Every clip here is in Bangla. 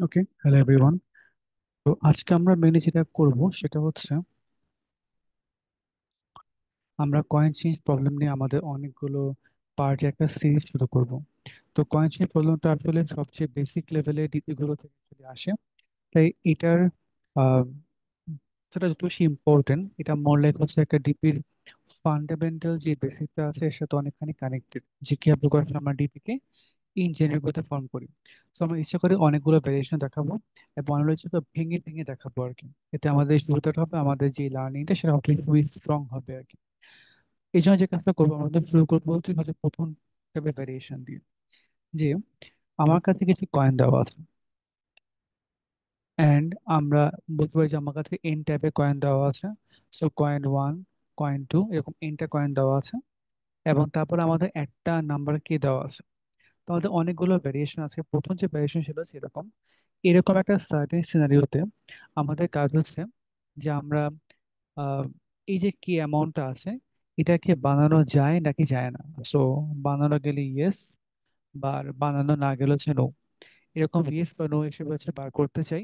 ওকে, হ্যালো এভরিওয়ান। তো আজকে আমরা মেনলি যেটা করব সেটা হচ্ছে আমরা কয়েন চেঞ্জ প্রবলেম নিয়ে আমাদের অনেকগুলো পার্টি একটা সিরিজ শুরু করব। তো কয়েন চেঞ্জ প্রবলেমটা আসলে সবচেয়ে বেসিক লেভেলে ডিপিগুলো থেকে চলে আসে। তাই এটার আহ, সেটা যত বেশি ইম্পর্টেন্ট, এটা মোর লাইক হচ্ছে একটা ডিপির ফান্ডামেন্টাল যে বেসিকটা আছে এর সাথে অনেকখানি কানেক্টেড, যে কিভাবে করে আমরা ডিপিকে ইঞ্জিনিয়ারিং করতে ফর্ম করি। তো আমরা ইচ্ছা করে অনেকগুলো ভ্যারিয়েশন দেখাবো এবং অ্যানালাইসিসটা ভেঙে ভেঙে দেখাবো আর কি। এতে আমাদের সুবিধাটা হবে, আমাদের যে লার্নিংটা সেটা হবে খুবই স্ট্রং হবে আর কি। এই জন্য যে কাজটা করবো, আমাদের শুরু করবো হচ্ছে প্রথম টাইপের ভ্যারিয়েশন দিয়ে। যে আমার কাছে কিছু কয়েন দেওয়া আছে, অ্যান্ড আমরা বলতে পারি যে আমার কাছে এন টাইপের কয়েন দেওয়া আছে। So coin one, coin two, এরকম এনটা কয়েন দেওয়া আছে। এবং তারপর আমাদের একটা নাম্বার কি দেওয়া আছে। তো আমাদের অনেকগুলো ভ্যারিয়েশন আছে। প্রথম যে ভ্যারিয়েশন ছিল সেরকম, এরকম একটা সার্টেন সিনারিওতে আমাদের কাজ হচ্ছে যে আমরা আহ, এই যে কি অ্যামাউন্টটা আছে এটাকে বানানো যায় নাকি যায় না। সো বানানো গেলে ইয়েস, বা বানানো না গেলে হচ্ছে নো। এরকম ইয়েস বা নো হিসেবে হচ্ছে বার করতে চাই।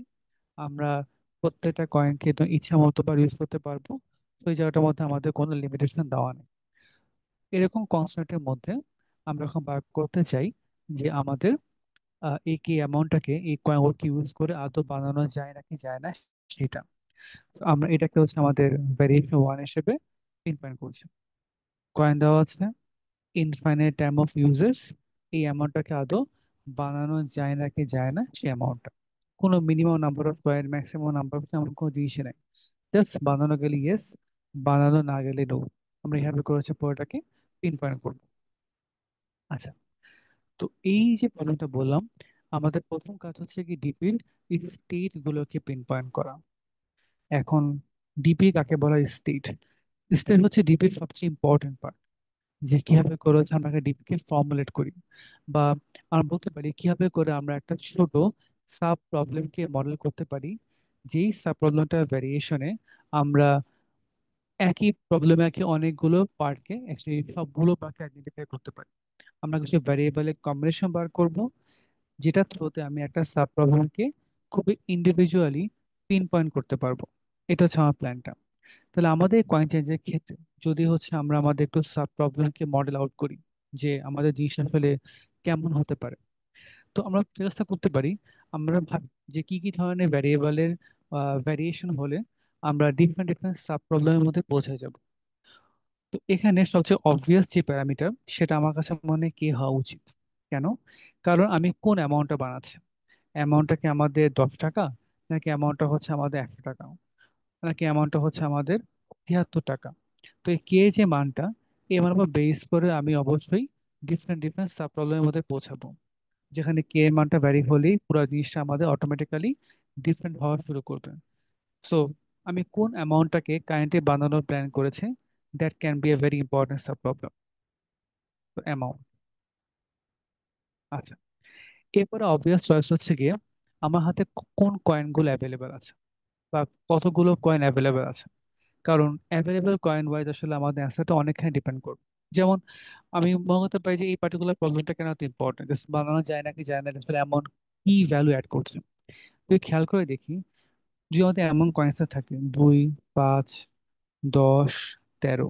আমরা প্রত্যেকটা কয়েনকে তো ইচ্ছা মতো বার ইউজ করতে পারবো। তো এই জায়গাটার মধ্যে আমাদের কোনো লিমিটেশন দেওয়া নেই। এরকম কনস্ট্যান্টের মধ্যে আমরা এখন বার করতে চাই যে আমাদের এই কি অ্যামাউন্টটাকে এই কয়েনকে ইউজ করে আদৌ বানানো যায় নাকি যায় না সেটা। তো আমরা এটাকে হচ্ছে আমাদের ভ্যারিয়েশন ওয়ান হিসেবে পিনপয়েন্ট করছি। কয়েন দেওয়া আছে, ইনফাইনাইট টাইম অফ ইউজেস, এই অ্যামাউন্টটাকে আদৌ বানানো যায় নাকি যায় না সেই অ্যামাউন্টটা। কোনো minimum number of coin, maximum number of এমন কোনো জিনিসই নাই। জাস্ট বানানো গেলে ইয়েস, বানানো না গেলে নো। আমরা এইভাবে করে হচ্ছে পুরোটাকে পিনপয়েন্ট করবো। আচ্ছা, তো এই যে প্রবলেমটা বললাম, আমাদের প্রথম কাজ হচ্ছে কি ডিপির স্টেট গুলোকে পিন পয়েন্ট করা। এখন ডিপি কাকে বলা? স্টেট। স্টেট হচ্ছে ডিপির সবচেয়ে ইম্পর্টেন্ট পার্ট। যে কিভাবে করে হচ্ছে আমরা ডিপিকে ফর্মুলেট করি, বা আমরা বলতে পারি কিভাবে করে আমরা একটা ছোট সাব প্রবলেমকে মডেল করতে পারি, যেই সাব প্রবলেমটার ভ্যারিয়েশনে আমরা একই প্রবলেমে অনেকগুলো পার্টকে অ্যাকচুয়ালি সবগুলো পার্টকে আইডেন্টিফাই করতে পারি। আমরা কিছু ভ্যারিয়েবলের কম্বিনেশন বার করব, যেটা থ্রুতে আমি একটা সাব প্রবলেমকে খুবই ইন্ডিভিজুয়ালি পিন পয়েন্ট করতে পারবো। এটা হচ্ছে আমার প্ল্যানটা। তাহলে আমাদের কয়েন চেঞ্জের ক্ষেত্রে যদি হচ্ছে আমরা আমাদের একটু সাব প্রবলেমকে মডেল আউট করি, যে আমাদের জিনিস আসলে কেমন হতে পারে। তো আমরা চেষ্টা করতে পারি, আমরা ভাবি যে কি কি ধরনের ভ্যারিয়েবলের ভ্যারিয়েশন হলে আমরা ডিফারেন্ট ডিফারেন্ট সাব প্রবলেমের মধ্যে পৌঁছে যাব। তো এখানে সবচেয়ে অবভিয়াস যে প্যারামিটার, সেটা আমার কাছে মনে হয় কি হওয়া উচিত। কেন? কারণ আমি কোন অ্যামাউন্টটা বানাচ্ছি। অ্যামাউন্টটা কি আমাদের 10 টাকা, নাকি অ্যামাউন্টটা হচ্ছে আমাদের 100 টাকা, নাকি অ্যামাউন্টটা হচ্ছে আমাদের 73 টাকা? তো এই কে যে মানটা, এই মানের উপর বেস করে আমি অবশ্যই ডিফারেন্ট ডিফারেন্ট সাব প্রবলেমের মধ্যে পৌঁছাবো। যেখানে কে এর মানটা ভ্যারি হলেই পুরো জিনিসটা আমাদের অটোমেটিক্যালি ডিফারেন্ট হওয়া শুরু করবে। সো আমি কোন অ্যামাউন্টটাকে কারেন্টলি বানানোর প্ল্যান করেছি, that can B a very important sub problem. তো অ্যামাউন্ট। আচ্ছা, এরপরে অবভিয়াস চয়েস হচ্ছে গিয়ে আমার হাতে কোন কয়েনগুলো অ্যাভেলেবেল আছে, বা কতগুলো কয়েন অ্যাভেলেবেল আছে। কারণ অ্যাভেলেবেল কয়েন ওয়াইজ আসলে আমাদের অ্যান্সারটা অনেকখানি ডিপেন্ড করবে। যেমন আমি মনে করতে পারি যে এই পার্টিকুলার প্রবলেমটা কেন এত ইম্পর্টেন্ট, বানানো যায় নাকি যায় না, আসলে এমন কি ভ্যালু অ্যাড করছে। যদি খেয়াল করে দেখি, যদি আমাদের এমন কয়েন্স থাকে 2, 5, 10, 13।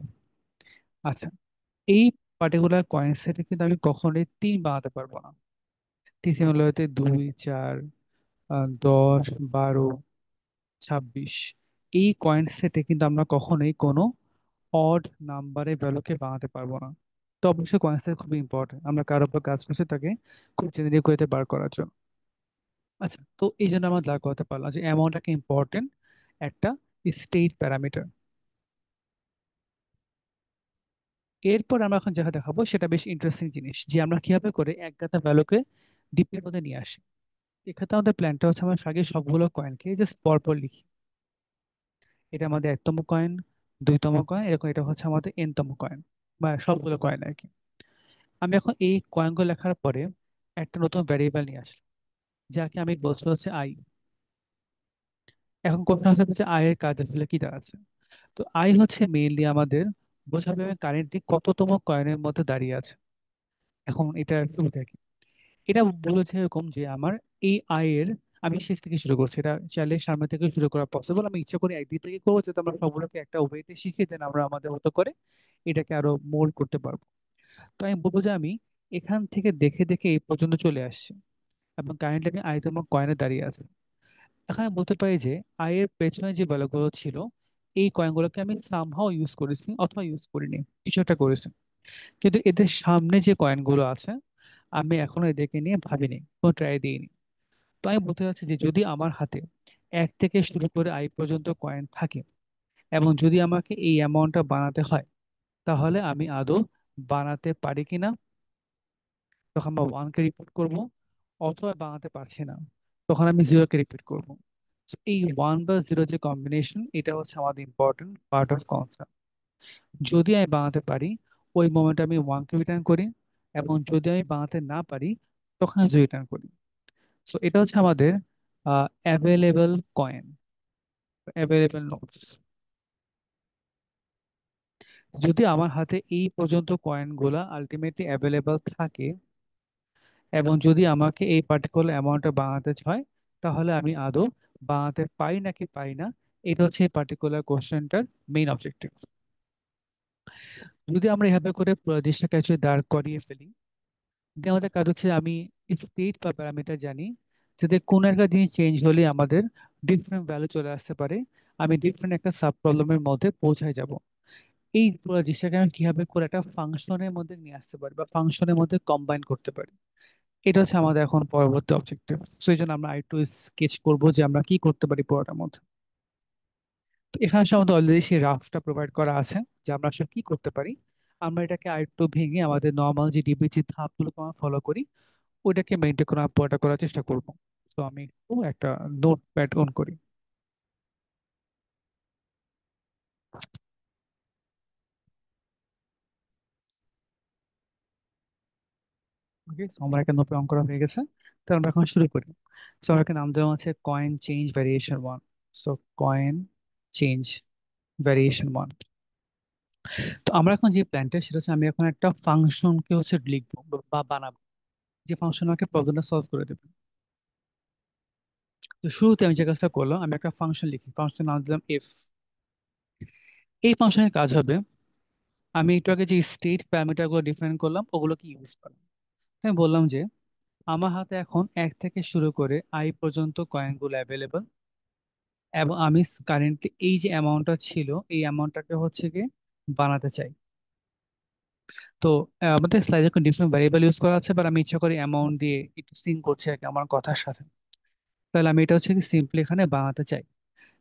আচ্ছা, এই পার্টিকুলার কয়েন্স সেটে কিন্তু আমি কখনোই 3 বানাতে পারবো না। ঠিক সেমভাবে 2, 4, 10, 12, 26, এই কয়েন সেটে কিন্তু আমরা কখনোই কোনো অড নাম্বারের ভ্যালুকে বানাতে পারবো না। তো অবশ্যই কয়েন সেট খুবই ইম্পর্টেন্ট, আমরা কারোর উপর কাজ করছি তাকে খুব জেনারেল করে বার করার জন্য। আচ্ছা, তো এই জন্য আমরা দাঁড় করতে পারলাম যে অ্যামাউন্টটাকে ইম্পর্টেন্ট একটা স্টেট প্যারামিটার। এরপর আমরা এখন যেটা দেখাবো সেটা বেশ ইন্টারেস্টিং জিনিস, যে আমরা কিভাবে করে এক গাদা ভ্যালুকে ডিপের মধ্যে নিয়ে আসি। এক্ষেত্রে আমাদের প্ল্যানটা হচ্ছে আমরা আগে সবগুলো কয়েনকে জাস্ট পরপর লিখি। এটা আমাদের একতম কয়েন, দুইতম কয়েন, এরকম এটা হচ্ছে আমাদের এনতম কয়েন, বা সবগুলো কয়েন আর কি। আমি এখন এই কয়েনগুলো লেখার পরে একটা নতুন ভ্যারিয়েবল নিয়ে আসলাম, যাকে আমি বলছি হচ্ছে আই। এখন কোশ্চেন হচ্ছে যে আই এর কাজ আসলে কি দাঁড়াচ্ছে। তো আই হচ্ছে মেইনলি আমাদের বোঝাবে আমি কারেন্টলি কততম কয়েনের মধ্যে দাঁড়িয়ে আছে। এখন এটা সুবিধা কি, এটা বলেছে এরকম যে আমার এই আয়ের আমি শেষ থেকে শুরু করছি, এটা চাইলে সামনে থেকে শুরু করা পসিবল। আমি ইচ্ছা করি একদিক থেকে করবো যাতে আমরা সবগুলোকে একটা ওয়েতে শিখে দেন আমরা আমাদের মতো করে এটাকে আরো মোল্ড করতে পারবো। তো আমি বলবো যে আমি এখান থেকে দেখে দেখে এই পর্যন্ত চলে আসছি, এবং কারেন্টলি আমি আয়তম কয়েনে দাঁড়িয়ে আছি। এখন আমি বলতে পারি যে আয়ের পেছনে যে ভ্যালুগুলো ছিল, এই কয়েনগুলোকে আমি সামহাও ইউজ করেছি অথবা ইউজ করিনি, কিছু একটা করেছি। কিন্তু এদের সামনে যে কয়েনগুলো আছে আমি এখনো এদেরকে নিয়ে ভাবিনি, কোনো ট্রাই দিইনি। তো আমি বলতে চাচ্ছি যে যদি আমার হাতে এক থেকে শুরু করে আই পর্যন্ত কয়েন থাকে, এবং যদি আমাকে এই অ্যামাউন্টটা বানাতে হয়, তাহলে আমি আদৌ বানাতে পারি কিনা, তখন আমরা ওয়ানকে রিপিট করব, অথবা বানাতে পারছি না, তখন আমি জিরোকে রিপিট করব। So, এই ওয়ান বা জিরো যে কম্বিনেশন, এটা হচ্ছে আমাদের ইম্পর্টেন্ট পার্ট অফ কনসেপ্ট। যদি আমি বানাতে পারি, ওই মোমেন্টে আমি ওয়ানকে রিটার্ন করি, এবং যদি আমি বানাতে না পারি, তখন আমি জিরো রিটার্ন করি। সো এটা হচ্ছে আমাদের অ্যাভেলেবল কয়েন, অ্যাভেলেবল নোটস। যদি আমার হাতে এই পর্যন্ত কয়েনগুলা আলটিমেটলি অ্যাভেলেবল থাকে, এবং যদি আমাকে এই পার্টিকুলার অ্যামাউন্টটা বানাতে হয়, তাহলে আমি আদৌ বানাতে পারি নাকি পারি না, এটা হচ্ছে এই পার্টিকুলার কোশ্চেনটার মেইন অবজেক্টিভ। যদি আমরা এভাবে করে পুরো জিনিসটাকে actually দাঁড় করিয়ে ফেলি, দিয়ে আমাদের কাজ হচ্ছে আমি স্টেট বা প্যারামিটার জানি, যাতে কোনো একটা জিনিস চেঞ্জ হলে আমাদের ডিফারেন্ট ভ্যালু চলে আসতে পারে, আমি ডিফারেন্ট একটা সাব প্রবলেমের মধ্যে পৌঁছায় যাব। এই পুরো জিনিসটাকে আমি কিভাবে করে একটা ফাংশনের মধ্যে নিয়ে আসতে পারি বা ফাংশনের মধ্যে কম্বাইন করতে পারি, এটা হচ্ছে আমাদের এখন পরবর্তী অবজেক্টিভ। সেই জন্য আমরা আরেকটু স্কেচ করবো যে আমরা কি করতে পারি পুরোটার মধ্যে। তো এখানে আসলে আমাদের অলরেডি সেই রাফটা প্রোভাইড করা আছে যে আমরা আসলে কি করতে পারি। আমরা এটাকে আরেকটু ভেঙে আমাদের নর্মাল যে ডিবির যে ধাপগুলোকে আমরা ফলো করি, ওইটাকে মেনটেন করা পুরোটা করার চেষ্টা করব। তো আমি একটু একটা নোট প্যাড অন করি। ওকে, আমার একটা নোট অন করা হয়ে গেছে। তো আমরা এখন শুরু করি। তো আমার একটা নাম দেওয়া আছে coin change variation one. So coin change variation one. তো আমরা এখন যে প্ল্যানটা, সেটা হচ্ছে আমি এখন একটা ফাংশনকে হচ্ছে লিখবো বা বানাবো, যে ফাংশন আমাকে প্রবলেমটা সলভ করে দেবে। তো শুরুতে আমি যে কাজটা করলাম, আমি একটা ফাংশন লিখি, ফাংশন নাম দিলাম এফ। এই ফাংশনের কাজ হবে, আমি একটু আগে যে স্টেট প্যারামিটার গুলো ডিফাইন করলাম ওগুলোকে ইউজ করা। আমি বললাম যে আমার হাতে এখন এক থেকে শুরু করে আই পর্যন্ত কয়েনগুলো অ্যাভেলেবল, এবং আমি কারেন্টলি এই যে অ্যামাউন্টটা ছিল, এই অ্যামাউন্টটাকে হচ্ছে গিয়ে বানাতে চাই। তো আমাদের স্লাইডে ডিফারেন্ট ভ্যারিয়েবল ইউজ করা আছে, বাট আমি ইচ্ছা করি অ্যামাউন্ট দিয়ে একটু সিঙ্ক করছি আর কি আমার কথার সাথে। তাহলে আমি এটা হচ্ছে কি সিম্পলি এখানে বানাতে চাই।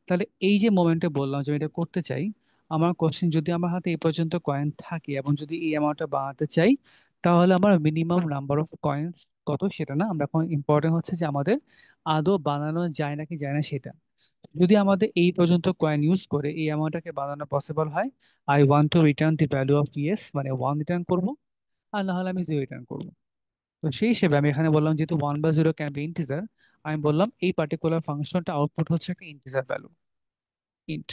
তাহলে এই যে মোমেন্টে বললাম যে আমি এটা করতে চাই, আমার কোশ্চেন যদি আমার হাতে এই পর্যন্ত কয়েন থাকে এবং যদি এই অ্যামাউন্টটা বানাতে চাই, তাহলে আমার মিনিমাম নাম্বার অফ কয়েন্স কত সেটা না, আমরা এখন ইম্পর্টেন্ট হচ্ছে যে আমাদের আদৌ বানানো যায় নাকি যায় না সেটা। যদি আমাদের এই পর্যন্ত কয়েন ইউজ করে এই অ্যামাউন্টটাকে বানানো পসিবল হয়, I want to return the value of yes, মানে ওয়ান রিটার্ন করবো, আর না হলে আমি জিরো রিটার্ন করবো। তো সেই হিসেবে আমি এখানে বললাম যেহেতু ওয়ান বা জিরো ক্যান বি ইন্টিজার, আমি বললাম এই পার্টিকুলার ফাংশনটা আউটপুট হচ্ছে একটা integer value, int.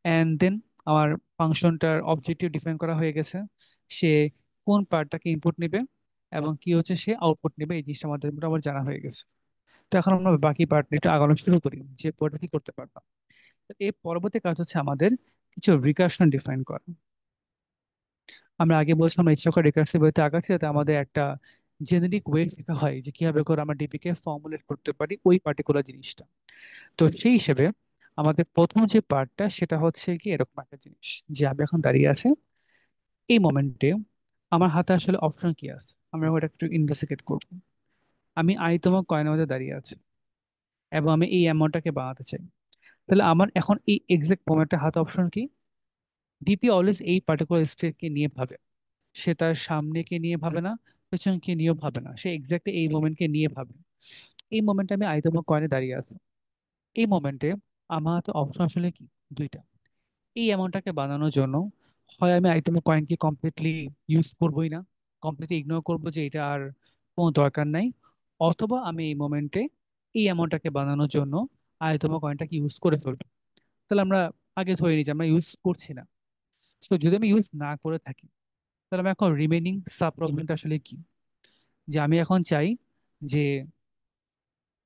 And then আমার ফাংশনটার অবজেক্টিভ ডিফাইন করা হয়ে গেছে, সে কোন পার্টটাকে ইনপুট নেবে এবং কি হচ্ছে সে আউটপুট নেবে, এই জিনিসটা আমাদের মোটামুটি জানা হয়ে গেছে। তো এখন আমরা বাকি পার্ট নিয়ে একটু আগানো শুরু করি, যে পর্যন্ত কি করতে পারতাম। তো এর পরবর্তী কাজ হচ্ছে আমাদের কিছু রিকার্শন ডিফাইন করা। আমরা আগে বলছিলাম ইচ্ছা করে রিকার্সিভ ওয়েতে আগাচ্ছি যাতে আমাদের একটা জেনেরিক ওয়ে শেখা হয় যে কিভাবে করে আমরা ডিপি কে ফর্মুলেট করতে পারি ওই পার্টিকুলার জিনিসটা। তো সেই হিসেবে আমাদের প্রথম যে পার্টটা সেটা হচ্ছে কি এরকম একটা জিনিস, যে আমি এখন দাঁড়িয়ে আছি, এই মোমেন্টে আমার হাতে আসলে অপশন কি আছে আমরা ওটা একটু ইনভেস্টিগেট করব। আমি আইতম কয়েনের মধ্যে দাঁড়িয়ে আছি, এবং আমি এই অ্যামাউন্টটাকে বাড়াতে চাই। তাহলে আমার এখন এই এক্সাক্ট মোমেন্টে হাতে অপশন কি, ডিপি অলওয়েজ এই পার্টিকুলার স্টেটকে নিয়ে ভাবে, সে তার সামনেকে নিয়ে ভাবে না, পেছনকে নিয়েও ভাবে না, সে এক্স্যাক্টলি এই মোমেন্টকে নিয়ে ভাবে। এই মোমেন্টে আমি আইতম কয়েনে দাঁড়িয়ে আছি, এই মোমেন্টে আমার হাতে অপশন আসলে কি, দুইটা। এই অ্যামাউন্টটাকে বানানোর জন্য হয় আমি আইটেম কয়েনকে কমপ্লিটলি ইউজ করবোই না, কমপ্লিটলি ইগনোর করবো যে এটা আর কোনো দরকার নাই, অথবা আমি এই মোমেন্টে এই অ্যামাউন্টটাকে বানানোর জন্য আইটেম কয়েনটাকে ইউজ করে ফেলবো। তাহলে আমরা আগে ধরে নিই যে আমরা ইউজ করছি না। তো যদি আমি ইউজ না করে থাকি, তাহলে আমি এখন রিমেনিং সাব প্রবলেমটা আসলে কি, যে আমি এখন চাই যে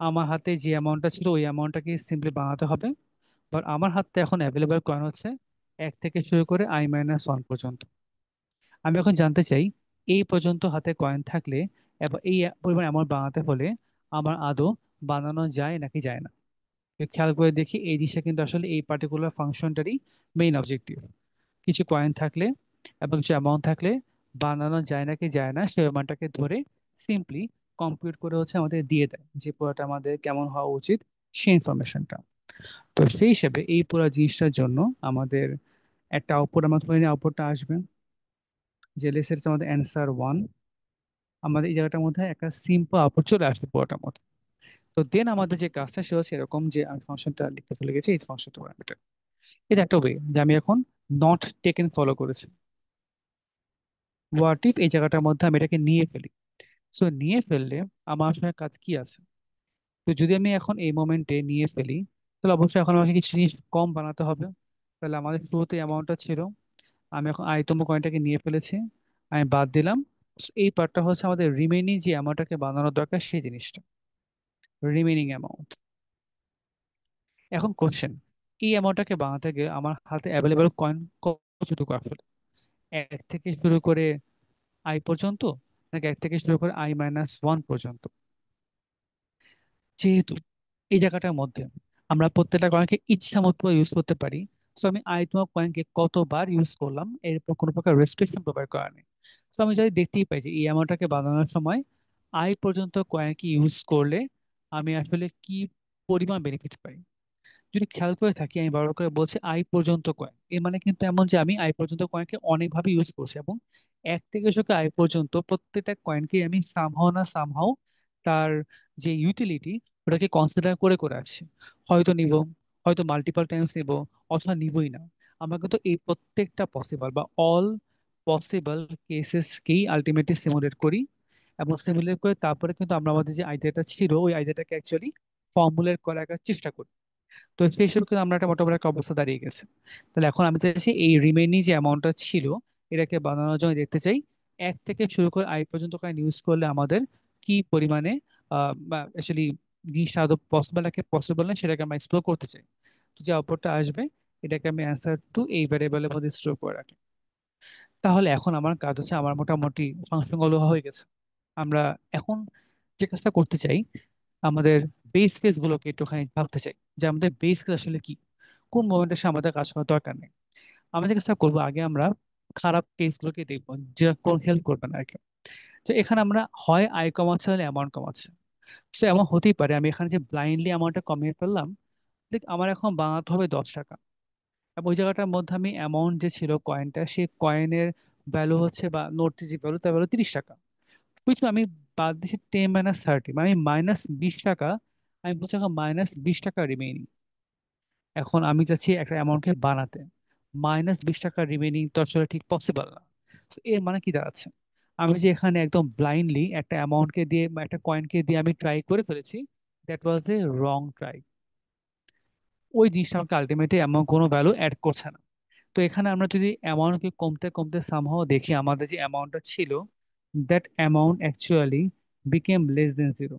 আমার হাতে যে অ্যামাউন্টটা ছিল ওই অ্যামাউন্টটাকে সিম্পলি বানাতে হবে। বাট আমার হাতে এখন অ্যাভেলেবল কয়েন হচ্ছে 1 থেকে শুরু করে i-1 পর্যন্ত। আমি এখন জানতে চাই এই পর্যন্ত হাতে কয়েন থাকলে এবং এই পরিমাণ অ্যামাউন্ট বানাতে হলে আমার আদৌ বানানো যায় নাকি যায় না। খেয়াল করে দেখি এই জিনিসটা কিন্তু আসলে এই পার্টিকুলার ফাংশনটারই মেইন অবজেক্টিভ। কিছু কয়েন থাকলে এবং কিছু অ্যামাউন্ট থাকলে বানানো যায় নাকি যায় না সেই অ্যামাউন্টটাকে ধরে সিম্পলি কম্পিউট করে হচ্ছে আমাদের দিয়ে দেয় যে পুরোটা আমাদের কেমন হওয়া উচিত সেই ইনফরমেশনটা। তো সেই হিসেবে এই পুরো জিনিসটার জন্য আমাদের একটা আউটপুট, আমরা ধরে নিই আউটপুটটা আসবে যে লেসের আমাদের অ্যান্সার 1। আমাদের এই জায়গাটার মধ্যে একটা সিম্পল আউটপুট চলে আসবে পুরোটার মধ্যে। তো দেন আমাদের যে কাজটা সেটা হচ্ছে এরকম যে আমি ফাংশনটা লিখতে ভুলে গেছি, এই ফাংশনটা প্যারামিটার। এটা একটা ওয়ে যে আমি এখন নট টেকেন ফলো করেছি। হোয়াট ইফ এই জায়গাটার মধ্যে আমি এটাকে নিয়ে ফেলি। সো নিয়ে ফেললে আমার আসলে কাজ কি আছে? তো যদি আমি এখন এই মোমেন্টে নিয়ে ফেলি তাহলে অবশ্যই এখন আমাকে কিছু জিনিস কম বানাতে হবে। তাহলে আমাদের শুরুতে অ্যামাউন্টটা ছিল, আমি এখন আইতম কয়েনটাকে নিয়ে ফেলেছি, আমি বাদ দিলাম। So, এই পার্টটা হচ্ছে আমাদের রিমেইনিং যে অ্যামাউন্টটাকে বানানোর দরকার সেই জিনিসটা, রিমেইনিং অ্যামাউন্ট। এখন কোশ্চেন, এই অ্যামাউন্টটাকে বানাতে গিয়ে আমার হাতে অ্যাভেলেবল কয়েন কতটুকু আসলে? 1 থেকে শুরু করে আই পর্যন্ত, নাকি 1 থেকে শুরু করে i-1 পর্যন্ত? যেহেতু এই জায়গাটার মধ্যে আমরা প্রত্যেকটা কয়েনকে ইচ্ছা মতো ইউজ করতে পারি, সো আমি তোমার কয়েনকে কতবার ইউজ করলাম এর উপর কোনো প্রকার রেস্ট্রিকশন প্রোভাইড করা নেই। তো আমি যদি দেখতেই পাই যে এই অ্যামাউন্টটাকে বানানোর সময় আই পর্যন্ত কয়েনকে ইউজ করলে আমি আসলে কি পরিমাণ বেনিফিট পাই। যদি খেয়াল করে থাকি আমি বারবার করে বলছি আই পর্যন্ত কয়েন, এর মানে কিন্তু এমন যে আমি আই পর্যন্ত কয়েনকে অনেকভাবে ইউজ করছি এবং 1 থেকে শুরু আই পর্যন্ত প্রত্যেকটা কয়েনকে আমি সামহাও না সামহাও তার যে ইউটিলিটি ওটাকে কনসিডার করে করে আসছি। হয়তো নিব, হয়তো মাল্টিপল টাইমস নিব, অথবা নিবই না। আমরা কিন্তু এই প্রত্যেকটা পসিবল বা অল পসিবল কেসেসকেই আলটিমেটলি সিমুলেট করি, এবং সিমুলেট করে তারপরে কিন্তু আমরা আমাদের যে আইডিয়াটা ছিল ওই আইডিয়াটাকে অ্যাকচুয়ালি ফর্মুলেট করার একটা চেষ্টা করি। তো সেই হিসেবে কিন্তু আমরা একটা মোটামুটি একটা অবস্থা দাঁড়িয়ে গেছে। তাহলে এখন আমি চাইছি এই রিমেইনিং যে অ্যামাউন্টটা ছিল এটাকে বানানোর জন্য দেখতে চাই 1 থেকে শুরু করে আই পর্যন্ত কয়েন ইউজ করলে আমাদের কি পরিমাণে বা অ্যাকচুয়ালি জিনিসটা আদৌ পসিবল নাকি পসিবল না সেটাকে আমরা এক্সপ্লোর করতে চাই। তো যে আউটপুটটা আসবে এটাকে আমি অ্যান্সার টু এই ভ্যারিয়েবলের মধ্যে স্টোর করে রাখি। তাহলে এখন আমার কাজ হচ্ছে আমার মোটামুটি ফাংশনগুলো হয়ে গেছে। আমরা এখন যে কাজটা করতে চাই আমাদের বেস কেস গুলোকে একটুখানি ভাবতে চাই যে আমাদের বেস কেস আসলে কি, কোন মোমেন্টে এসে আমাদের কাজ করার দরকার নেই। আমরা যে কাজটা করবো আগে আমরা খারাপ কেসগুলোকে দেখবো যে কোন হেল্প করবে না আর কি। তো এখানে আমরা হয় আয় কমাচ্ছে হলে অ্যামাউন্ট কমাচ্ছে। সে এমন হতেই পারে আমি এখানে যে ব্লাইন্ডলি অ্যামাউন্টটা কমিয়ে ফেললাম, দেখ আমার এখন বানাতে হবে 10 টাকা, এবং ওই জায়গাটার মধ্যে আমি অ্যামাউন্ট যে ছিল কয়েনটা সেই কয়েনের ভ্যালু হচ্ছে বা নোটটি যে ভ্যালু তার ভ্যালু 30 টাকা। বুঝছো আমি বাদ দিচ্ছি 10 - 30, মানে আমি -20 টাকা, আমি বলছি এখন -20 টাকা রিমেইনিং। এখন আমি চাচ্ছি একটা অ্যামাউন্টকে বানাতে, -20 টাকা রিমেইনিং তো আসলে ঠিক পসিবল না। So, এর মানে কি দাঁড়াচ্ছে, আমি যে এখানে একদম ব্লাইন্ডলি একটা অ্যামাউন্টকে দিয়ে বা একটা কয়েনকে দিয়ে আমি ট্রাই করে ফেলেছি, that was A wrong try. ওই জিনিসটা আমাকে আলটিমেটলি এমন কোনো ভ্যালু অ্যাড করছে না। তো এখানে আমরা যদি অ্যামাউন্টকে কমতে কমতে সামহাও দেখি আমাদের যে অ্যামাউন্টটা ছিল that amount actually became less than 0।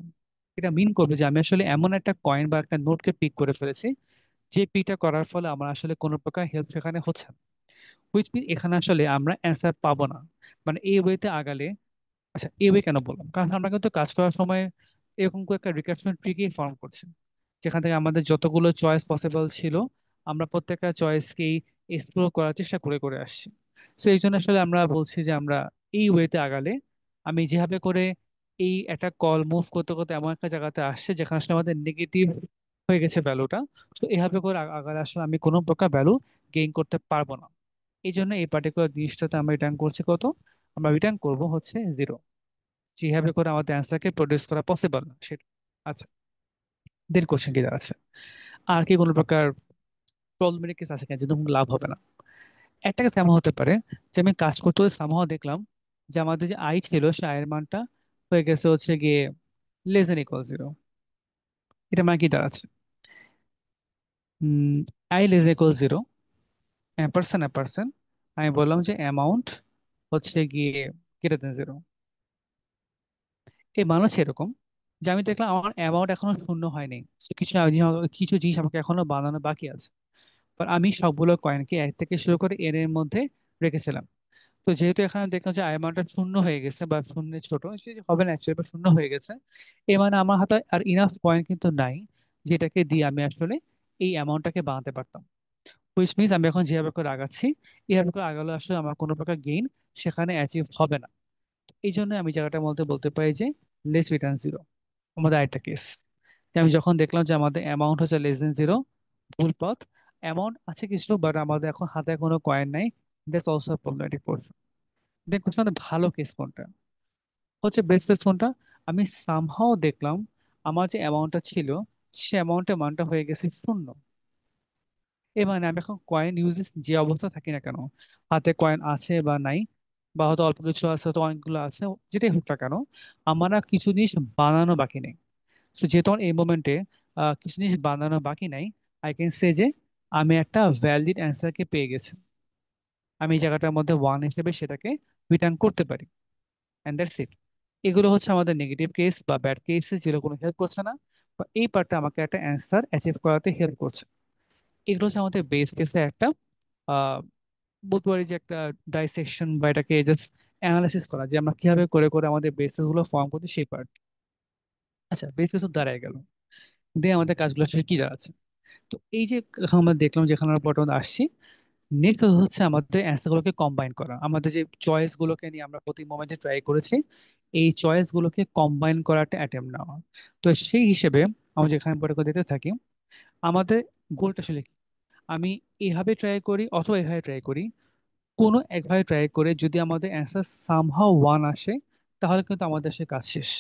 এটা মিন করবে যে আমি আসলে এমন একটা কয়েন বা একটা নোটকে পিক করে ফেলেছি যে পিকটা করার ফলে আমার আসলে কোনো প্রকার হেল্প সেখানে হচ্ছে না। হুইচ মিন এখানে আসলে আমরা অ্যান্সার পাবো না। মানে এই ওয়েতে আগালে, আচ্ছা এই ওয়ে কেন বললাম, কারণ আমরা কিন্তু কাজ করার সময় এরকম করে একটা রিকার্সন ট্রিকে ফর্ম করছি যেখান থেকে আমাদের যতগুলো চয়েস পসিবল ছিল আমরা প্রত্যেকটা চয়েসকেই এক্সপ্লোর করার চেষ্টা করে করে আসছি। সো এই জন্য আসলে আমরা বলছি যে আমরা এই ওয়েতে আগালে, আমি যেভাবে করে এই একটা কল মুভ করতে করতে এমন একটা জায়গাতে আসছে যেখানে আসলে আমাদের নেগেটিভ হয়ে গেছে ভ্যালুটা। তো এভাবে করে আগালে আসলে আমি কোনো প্রকার ভ্যালু গেইন করতে পারবো না। এই জন্য এই পার্টিকুলার জিনিসটাতে আমরা রিটার্ন করছি কত, আমরা রিটার্ন করব হচ্ছে 0। যেভাবে করে আমাদের অ্যান্সারকে প্রডিউস করা পসিবল না সেটা। আচ্ছা, দেন কোশ্চেন কি দাঁড়াচ্ছে, আর কি কোনো প্রকার প্রবলেমেটিক কেস আছে কিনা যদি লাভ হবে না? একটা কেস এমন হতে পারে যে আমি কাজ করতে করতে সামহাও দেখলাম যে আমাদের যে আই ছিল সে আয়ের মানটা হয়ে গেছে হচ্ছে গিয়ে << 0। এটা মানে কি দাঁড়াচ্ছে, i << 0, পার্সন আমি বললাম যে অ্যামাউন্ট হচ্ছে গিয়ে >0। এই মানে হচ্ছে এরকম যে আমি দেখলাম আমার অ্যামাউন্ট এখনো শূন্য হয়নি। So কিছু জিনিস আমাকে এখনো বানানো বাকি আছে। বাট আমি সবগুলো কয়েনকে 1 থেকে শুরু করে এর মধ্যে রেখেছিলাম। তো যেহেতু এখানে দেখলাম যে অ্যামাউন্টটা শূন্য হয়ে গেছে বা শূন্যের ছোট, সেটা হবে না অ্যাকচুয়ালি, বা শূন্য হয়ে গেছে, এ মানে আমার হাতে আর ইনাফ কয়েন কিন্তু নাই যেটাকে দিয়ে আমি আসলে এই অ্যামাউন্টটাকে বানাতে পারতাম। হুইচ মিনস আমি এখন যেভাবে করে আগাচ্ছি, এভাবে করে আগালে আসলে আমার কোনো প্রকার গেইন সেখানে অ্যাচিভ হবে না। এই জন্য আমি জায়গাটার মধ্যে বলতে পারি যে লেস রিটার্ন জিরো আমাদের আরেকটা কেস। যে আমি যখন দেখলাম যে আমাদের অ্যামাউন্ট হচ্ছে লেস দেন জিরো, ভুল পথ। অ্যামাউন্ট আছে কিছু, বাট আমাদের এখন হাতে কোনো কয়েন নাই, that's also problematic portion. Then question, আমাদের ভালো কেস কোনটা, হচ্ছে বেস্ট কেস কোনটা? আমি সামহাও দেখলাম আমার যে অ্যামাউন্টটা ছিল, সে অ্যামাউন্টের মানটা হয়ে গেছে শূন্য। এ মানে আমি এখন কয়েন ইউজেস যে অবস্থা থাকি না কেন, হাতে কয়েন আছে বা নাই, বা হয়তো অল্প কিছু আছে, হয়তো অনেকগুলো আছে, যেটাই হোক না কেন, আমার আর কিছু জিনিস বানানো বাকি নেই। তো যেহেতু আমার এই মোমেন্টে কিছু জিনিস বানানো বাকি নাই, আই ক্যান সে যে আমি একটা ভ্যালিড অ্যান্সারকে পেয়ে গেছি। আমি এই জায়গাটার মধ্যে ওয়ান হিসেবে সেটাকে রিটার্ন করতে পারি, অ্যান্ড দ্যাটস ইট। এগুলো হচ্ছে আমাদের নেগেটিভ কেস বা ব্যাড কেসেস, যেগুলো কোনো হেল্প করছে না, বা এই পার্টটা আমাকে একটা অ্যান্সার অ্যাচিভ করাতে হেল্প করছে। এগুলো হচ্ছে আমাদের বেস কেসে একটা আহ বলতে পারি যে একটা ডাইসেকশন, বা এটাকে জাস্ট অ্যানালাইসিস করা, যে আমরা কিভাবে করে করে আমাদের বেসিস গুলো ফর্ম করছি সেই পার্ট। আচ্ছা, বেস কেস দাঁড়ায় গেল, দিয়ে আমাদের কাজগুলো আসলে কি দাঁড়াচ্ছে? তো এই যে আমরা দেখলাম যেখানে আমরা বর্তমানে আসছি, নেক্সট হচ্ছে আমাদের অ্যান্সার গুলোকে কম্বাইন করা। আমাদের যে চয়েস গুলোকে নিয়ে আমরা প্রতি মোমেন্টে ট্রাই করেছি, এই চয়েস গুলোকে কম্বাইন করার একটা অ্যাটেম্প নেওয়া। তো সেই হিসেবে আমরা যেখানে পরে করে দিতে থাকি, আমাদের গোলটা আসলে কি? আমি এভাবে ট্রাই করি অথবা এভাবে ট্রাই করি, কোনো একভাবে ট্রাই করে যদি আমাদের অ্যান্সার সামহাও ওয়ান আসে, তাহলে কিন্তু আমাদের সে কাজ শেষ।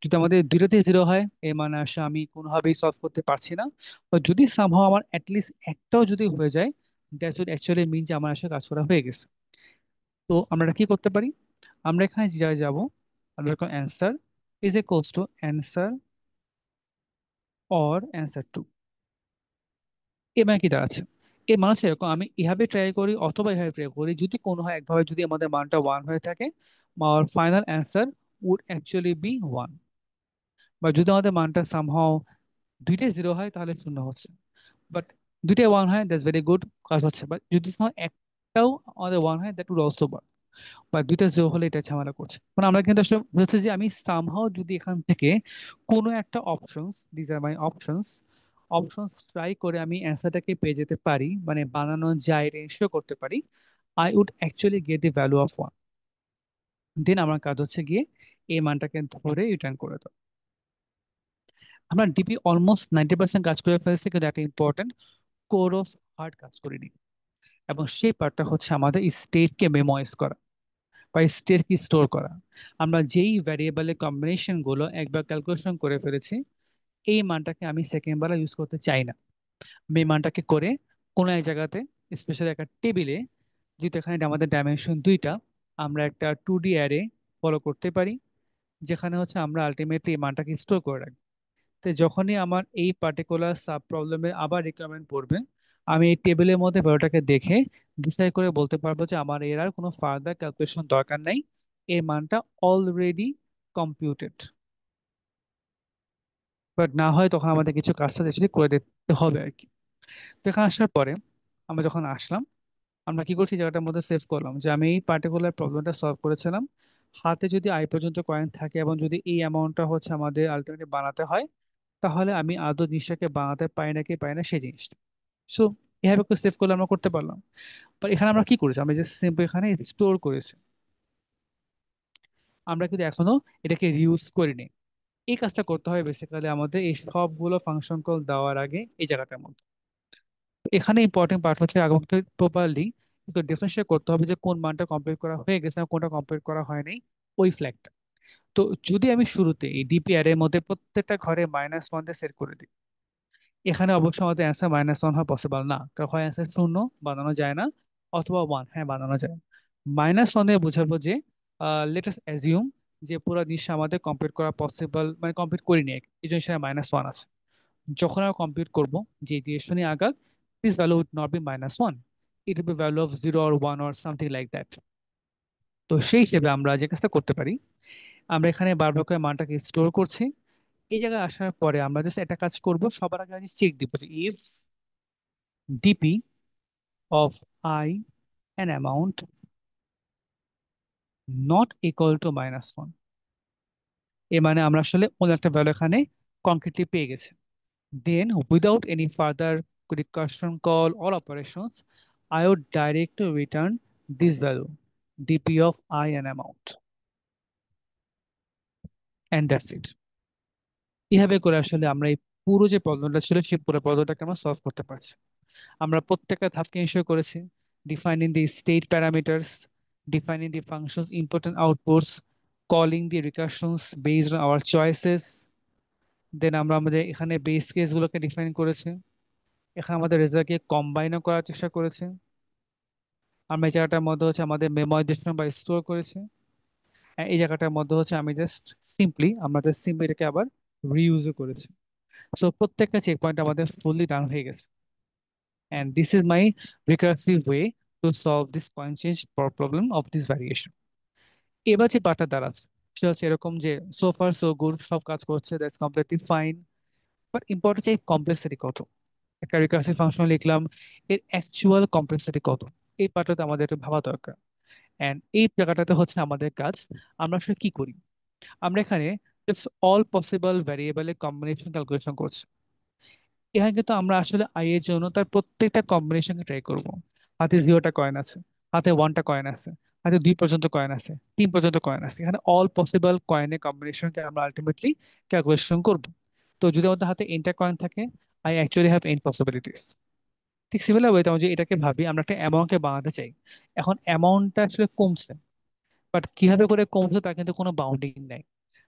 যদি আমাদের দুটোতে জিরো হয়, এর মানে আসে আমি কোনোভাবেই সলভ করতে পারছি না। বা যদি সামহাও আমার অ্যাটলিস্ট একটাও যদি হয়ে যায়, দ্যাট উড অ্যাকচুয়ালি মিন যে আমার আসলে কাজ করা হয়ে গেছে। তো আমরা কি করতে পারি? আমরা এখানে যা যাব, আমরা এখন answer is equals to answer or answer two. এ মানে কি দাঁড়াচ্ছে? এর মানে হচ্ছে এরকম, আমি এভাবে ট্রাই করি অথবা এভাবে ট্রাই করি, যদি কোনো হয় একভাবে যদি আমাদের মানটা ওয়ান হয়ে থাকে, আমার final answer would actually be one. বা যদি আমাদের মানটা সামহাও দুইটাই জিরো হয়, তাহলে শূন্য হচ্ছে। বাট দুইটাই ওয়ান হয়, দ্যাটস ভেরি গুড, কাজ হচ্ছে। বাট যদি somehow একটাও আমাদের ওয়ান হয়, দ্যাট উড অলসো ওয়ার্ক। বা দুইটা জিরো হলে এটা ঝামেলা করছে, মানে আমরা কিন্তু আসলে বুঝতে যে আমি সামহাও যদি এখান থেকে কোনো একটা options, these are my options, options try করে আমি অ্যান্সারটাকে পেয়ে যেতে পারি, মানে বানানো যায় রেশিও করতে পারি, I would actually get the value of one. Then আমার কাজ হচ্ছে গিয়ে এই মানটাকে ধরে রিটার্ন করে দাও। আমরা ডিপি অলমোস্ট 90% কাজ করে ফেলছি, কিন্তু একটা ইম্পর্টেন্ট কোর অফ হার্ট কাজ করিনি। এবং সেই পার্টটা হচ্ছে আমাদের স্টেটকে মেমোরাইজ করা বা স্টেটকে স্টোর করা। আমরা যেই ভ্যারিয়েবলের কম্বিনেশন গুলো একবার ক্যালকুলেশন করে ফেলেছি, এই মানটাকে আমি সেকেন্ড বার ইউজ করতে চাই না। আমি এই মানটাকে করে কোনো এক জায়গাতে, স্পেশালি একটা টেবিলে, যেহেতু এখানে আমাদের ডাইমেনশন দুইটা, আমরা একটা 2D অ্যারে ফলো করতে পারি, যেখানে হচ্ছে আমরা আলটিমেটলি এই মানটাকে স্টোর করে রাখি। তো যখনই আমার এই পার্টিকুলার সাব প্রবলেমের আবার রিকোয়ারমেন্ট পড়বে, আমি এই টেবিলের মধ্যে ভ্যালুটাকে দেখে ডিসাইড করে বলতে পারবো যে আমার এর আর কোনো ফার্দার ক্যালকুলেশন দরকার নাই, এর মানটা অলরেডি কম্পিউটেড। বাট না হয় তখন আমাদের কিছু কাজটা অ্যাকচুয়ালি করে দিতে হবে আর কি। তো এখানে আসার পরে আমরা যখন আসলাম, আমরা কি করছি, জায়গাটার মধ্যে সেভ করলাম যে আমি এই পার্টিকুলার প্রবলেমটা সলভ করেছিলাম। হাতে যদি আই পর্যন্ত কয়েন থাকে এবং যদি এই অ্যামাউন্টটা হচ্ছে আমাদের আলটিমেটলি বানাতে হয়, তাহলে আমি আদৌ জিনিসটাকে বানাতে পারি নাকি পারি না সেই জিনিসটা। সো এভাবে করে সেভ করলে আমরা করতে পারলাম। বাট এখানে আমরা কি করেছি, আমরা জাস্ট সিম্পল এখানে স্টোর করেছি, আমরা কিন্তু এখনো এটাকে রিউজ করিনি। এই কাজটা করতে হবে বেসিক্যালি আমাদের এই সবগুলো ফাংশন কল দেওয়ার আগে এই জায়গাটার মধ্যে। তো এখানে ইম্পর্টেন্ট পার্ট হচ্ছে আমাকে প্রপারলি কিন্তু ডিফারেন্সিয়েট করতে হবে যে কোন মানটা কমপ্লিট করা হয়ে গেছে আর কোনটা কমপ্লিট করা হয়নি, ওই ফ্ল্যাগটা। তো যদি আমি শুরুতে এই ডিপিআর এর মধ্যে প্রত্যেকটা ঘরে -1 দিয়ে সেট করে দিই, এখানে অবশ্যই আমাদের অ্যান্সার -1 হওয়া পসিবল না, কারণ হয় অ্যান্সার শূন্য, বানানো যায় না, অথবা ওয়ান, হ্যাঁ বানানো যায়। -1 দিয়ে বোঝাবো যে লেটাস অ্যাজিউম যে পুরো জিনিসটা আমাদের কমপ্লিট করা পসিবল, মানে কমপ্লিট করিনি, এই জন্য সেটা -1 আছে। যখন আমরা কমপ্লিট করব, যে ডিরেকশনে নিয়ে আগাক, this value would not be -1, it will be value of 0 or 1 or something like that. তো সেই হিসেবে আমরা যে কাজটা করতে পারি, আমরা এখানে বারবার করে মানটাকে স্টোর করছি, এই জায়গায় আসার পরে আমরা জাস্ট একটা কাজ করব, সবার আগে চেক দিব যে if DP of I an amount not equal to -1, এ মানে আমরা আসলে অন্য একটা ভ্যালু এখানে কনক্রিটলি পেয়ে গেছি। Then without any further recursion call or operations, I would direct to return this value, dp of I and amount, and that's it. এভাবে করে আসলে আমরা এই পুরো যে প্রবলেমটা ছিল সেই পুরো প্রবলেমটাকে আমরা সলভ করতে পারছি। আমরা প্রত্যেকটা ধাপকে ইনশিওর করেছি, defining the state parameters, defining the functions important outputs, calling the recursions based on our choices. Then আমরা আমাদের এখানে বেস কেসগুলোকে ডিফাইন করেছি, এখানে আমাদের রেজাল্টকে কম্বাইনও করার চেষ্টা করেছি। আমরা এই জায়গাটার মধ্যে আমাদের মেমোরাইজেশন বা স্টোর করেছি। এই জায়গাটার মধ্যে আমি জাস্ট সিম্পলি এটাকে আবার রিইউজও করেছি। সো প্রত্যেকটা চেক পয়েন্ট আমাদের ফুললি ডান হয়ে গেছে। And this is my recursive way to solve this point change problem of this variation. এবার যে পার্টটা দাঁড়াচ্ছে সেটা হচ্ছে এরকম যে সো ফার সো গুড, সব কাজ করছে, that's completely fine, but important যে কমপ্লেক্সিটি কত। একটা রিকার্সিভ ফাংশন লিখলাম, এর অ্যাকচুয়াল কমপ্লেক্সিটি কত, এই পার্টটাতে আমাদের একটু ভাবা দরকার। অ্যান্ড এই জায়গাটাতে আমাদের কাজ। আমরা আসলে কি করি, আমরা এখানে জাস্ট অল পসিবল ভ্যারিয়েবলের কম্বিনেশন ক্যালকুলেশন করছি। এখানে কিন্তু আমরা আসলে আই এর জন্য তার প্রত্যেকটা কম্বিনেশনকে ট্রাই করব। হাতে 0টা কয়েন আছে, হাতে 1টা কয়েন আছে, হাতে 2 পর্যন্ত কয়েন আছে, 3 পর্যন্ত কয়েন আছে, এখানে অল পসিবল কয়েনের কম্বিনেশনকে আমরা আলটিমেটলি ক্যালকুলেশন করব। তো যদি আমাদের হাতে এনটা কয়েন থাকে, I actually have an possibilities. ঠিক সিমিলার ওয়েতে আমরা যে এটাকে ভাবি, আমরা একটা অ্যামাউন্টকে বানাতে চাই। এখন অ্যামাউন্টটা আসলে কমছে, বাট কিভাবে করে কমছে তার কিন্তু কোনো বাউন্ডিং নাই।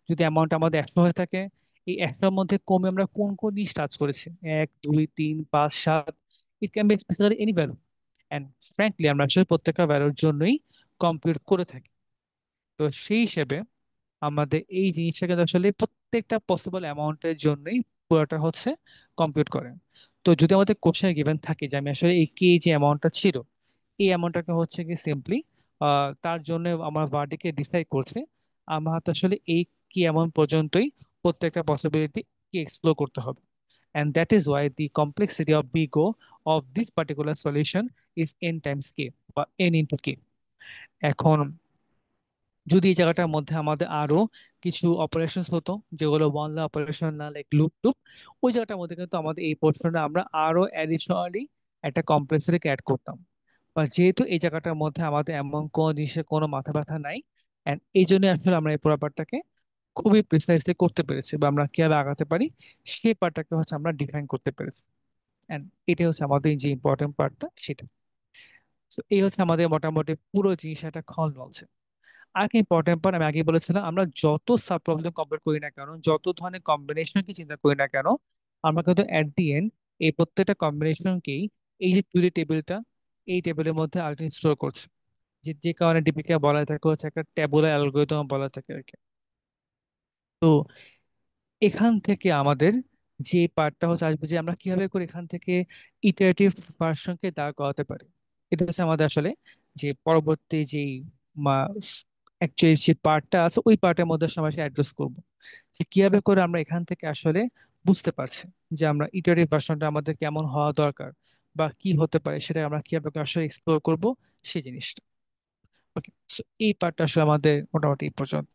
যদি অ্যামাউন্ট আমাদের 100 হয়ে থাকে, এই 100-র মধ্যে কমে আমরা কোন কোন জিনিস টাচ করেছি, 1, 2, 3, 5, 7, it can be specifically any value. And frankly আমরা আসলে প্রত্যেকটা ভ্যালুর জন্যই কম্পিউট করে থাকি। তো সেই হিসেবে আমাদের এই জিনিসটা কিন্তু আসলে প্রত্যেকটা পসিবল অ্যামাউন্টের জন্যই পুরোটা কম্পিউট করে। তো যদি আমাদের কোশ্চেনে গিভেন থাকে যে আমি আসলে এই কে যে অ্যামাউন্টটা ছিল, এই অ্যামাউন্টটাকে কি সিম্পলি তার জন্য আমার ভার্ডিকে ডিসাইড করছে, আমার হাতে আসলে এই কি অ্যামাউন্ট পর্যন্তই প্রত্যেকটা পসিবিলিটি কি এক্সপ্লোর করতে হবে। And that is why the complexity of big O of this particular solution is N times K, বা এন ইন্টু কে। এখন যদি এই জায়গাটার মধ্যে আমাদের আরো কিছু অপারেশন হতো, যেগুলো ওয়ান লা অপারেশন না, লাইক লুপ টুপ, ওই জায়গাটার মধ্যে কিন্তু আমাদের এই পোর্শনটা আমরা আরো অ্যাডিশনালি একটা কমপ্লেক্সিটিকে অ্যাড করতাম। বা যেহেতু এই জায়গাটার মধ্যে আমাদের এমন কোনো জিনিসের কোনো মাথা ব্যথা নাই, এন্ড এই জন্য আসলে আমরা এই পুরো ব্যাপারটাকে খুবই প্রিসাইসলি করতে পেরেছি, বা আমরা কিভাবে আগাতে পারি সেই পার্টটাকে আমরা ডিফাইন করতে পেরেছি। এন্ড এটাই আমাদের যে ইম্পর্টেন্ট পার্টটা সেটা। তো এই আমাদের মোটামুটি পুরো জিনিসটা খল বলছে। আর কি ইম্পর্টেন্ট পয়েন্ট, আমি আগে বলেছিলাম, আমরা যত সাব প্রবলেম কমপ্লিট করি না কেন, যত ধরনের কম্বিনেশন কি চিন্তা করি না কেন, আমরা কিন্তু এট দি এন্ড এই প্রত্যেকটা কম্বিনেশনকেই এই যে টুরি টেবিলটা, এই টেবিলের মধ্যে আলটিমেট স্টোর করছে। যে যে কারণে ডিপিকে বলা থাকে একটা ট্যাবুলার অ্যালগরিদম বলা থাকে আর কি। তো এখান থেকে আমাদের যে পার্টটা আসবে যে আমরা কিভাবে করে এখান থেকে ইটারেটিভ ভার্সনকে দাঁড় করাতে পারি। এটা আমাদের আসলে যে পরবর্তী যেই অ্যাকচুয়ালি যে পার্টটা আছে ওই পার্টের মধ্যে আমরা অ্যাড্রেস করব, যে কিভাবে করে আমরা এখান থেকে আসলে বুঝতে পারছি যে আমরা ইটারেটিভ ভার্সনটা আমাদের কেমন হওয়া দরকার বা কি হতে পারে, সেটা আমরা কিভাবে করে আসলে এক্সপ্লোর করব সেই জিনিসটা। ওকে, এই পার্টটা আসলে আমাদের মোটামুটি এই পর্যন্ত।